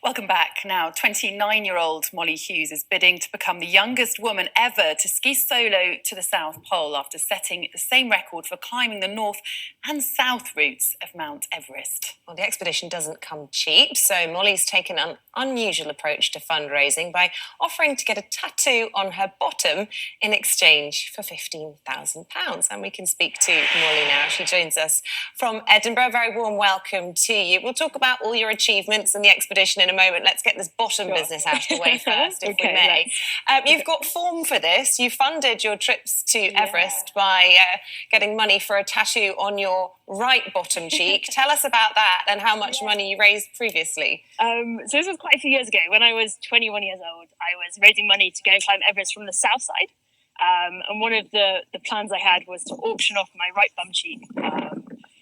Welcome back. Now, 29-year-old Molly Hughes is bidding to become the youngest woman ever to ski solo to the South Pole after setting the same record for climbing the north and south routes of Mount Everest. Well, the expedition doesn't come cheap, so Molly's taken an unusual approach to fundraising by offering to get a tattoo on her bottom in exchange for £15,000. And we can speak to Molly now. She joins us from Edinburgh. Very warm welcome to you. We'll talk about all your achievements and the expedition in a moment. Let's get this bottom business out of the way first, if we may. You've got form for this. You funded your trips to Everest by getting money for a tattoo on your right bottom cheek. Tell us about that and how much money you raised previously. So this was quite a few years ago. When I was 21 years old, I was raising money to go and climb Everest from the south side. And one of the plans I had was to auction off my right bum cheek.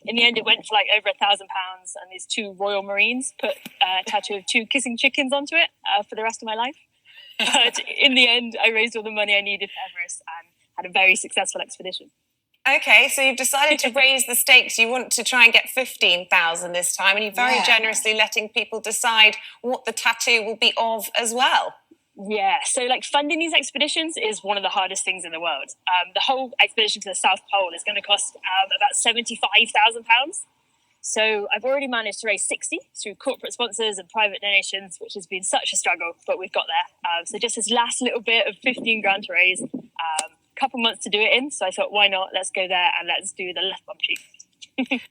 In the end, it went for like over £1,000, and these two Royal Marines put a tattoo of two kissing chickens onto it for the rest of my life. But in the end, I raised all the money I needed for Everest and had a very successful expedition. Okay, so you've decided to raise the stakes. You want to try and get 15,000 this time, and you're very generously letting people decide what the tattoo will be of as well. Yeah, so funding these expeditions is one of the hardest things in the world. The whole expedition to the South Pole is going to cost about £75,000. So I've already managed to raise 60 through corporate sponsors and private donations, which has been such a struggle, but we've got there. So just this last little bit of 15 grand to raise, couple months to do it in. So I thought, why not? Let's go there and let's do the left bum cheek.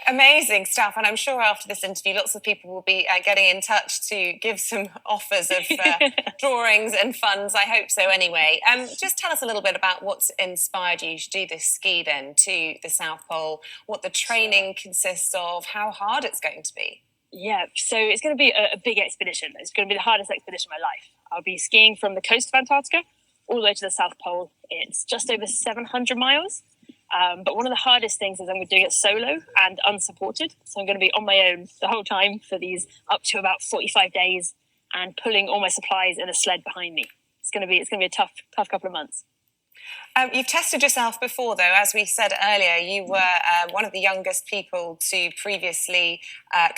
Amazing stuff. And I'm sure after this interview, lots of people will be getting in touch to give some offers of drawings and funds. I hope so anyway. Just tell us a little bit about what's inspired you to do this ski then to the South Pole, what the training consists of, how hard it's going to be. Yeah, so it's going to be a big expedition. It's going to be the hardest expedition of my life. I'll be skiing from the coast of Antarctica all the way to the South Pole. It's just over 700 miles. But one of the hardest things is I'm doing it solo and unsupported. So I'm going to be on my own the whole time for these up to about 45 days and pulling all my supplies in a sled behind me. It's going to be a tough couple of months. You've tested yourself before, though. As we said earlier, you were one of the youngest people to previously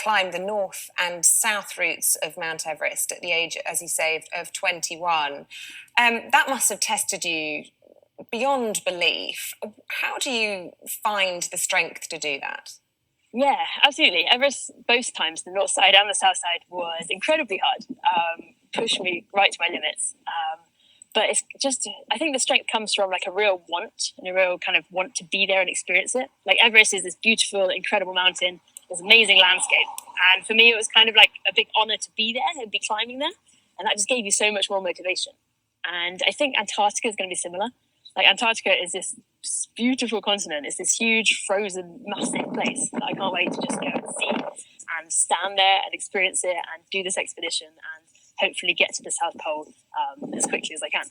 climb the north and south routes of Mount Everest at the age, as you say, of 21. That must have tested you beyond belief. How do you find the strength to do that? Yeah, absolutely. Everest, both times, the north side and the south side, was incredibly hard. Pushed me right to my limits. But it's just, I think the strength comes from a real want and a real kind of want to be there and experience it. Everest is this beautiful, incredible mountain, this amazing landscape. And for me, it was kind of like a big honor to be there and be climbing there. And that just gave you so much more motivation. And I think Antarctica is going to be similar. Antarctica is this beautiful continent. It's this huge, frozen, massive place that I can't wait to just go and see and stand there and experience it and do this expedition and hopefully get to the South Pole as quickly as I can.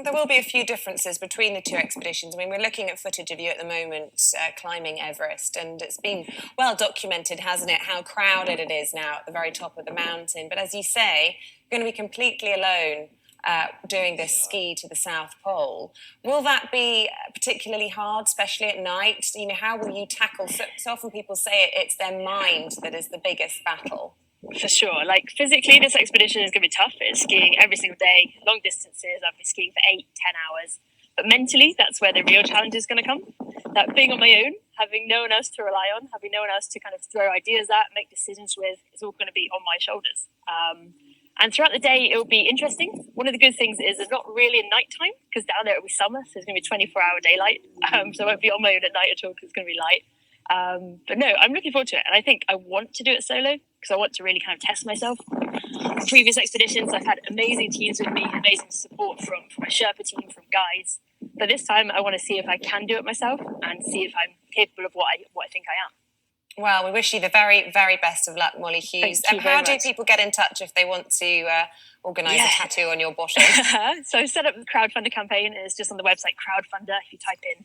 There will be a few differences between the two expeditions. I mean, we're looking at footage of you at the moment climbing Everest, and it's been well documented, hasn't it, how crowded it is now at the very top of the mountain. But as you say, you're going to be completely alone doing this ski to the South Pole. Will that be particularly hard, especially at night? How will you tackle? So often people say it's their mind that is the biggest battle. For sure. Physically, this expedition is going to be tough. It's skiing every single day, long distances. I'll be skiing for 8-10 hours. But mentally, that's where the real challenge is going to come. That being on my own, having no one else to rely on, having no one else to kind of throw ideas at, make decisions with, is all going to be on my shoulders. And throughout the day, it'll be interesting. One of the good things is it's not really nighttime, because down there it'll be summer, so it's going to be 24-hour daylight. So I won't be on my own at night at all, because it's going to be light. But no, I'm looking forward to it. And I think I want to do it solo, because I want to really kind of test myself. In previous expeditions, I've had amazing teams with me, amazing support from my Sherpa team, from guides. But this time, I want to see if I can do it myself and see if I'm capable of what I think I am. Well, we wish you the very, very best of luck, Molly Hughes. Thank you very how do much. People get in touch if they want to organise a tattoo on your bottom? So I set up the crowdfunder campaign. It's just on the website Crowdfunder. If you type in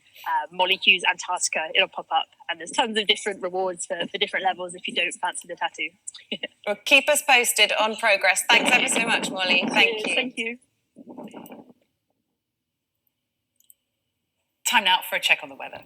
Molly Hughes Antarctica, it'll pop up. And there's tons of different rewards for different levels if you don't fancy the tattoo. Well, keep us posted on progress. Thanks ever so much, Molly. Thank you. Thank you. Time now for a check on the weather.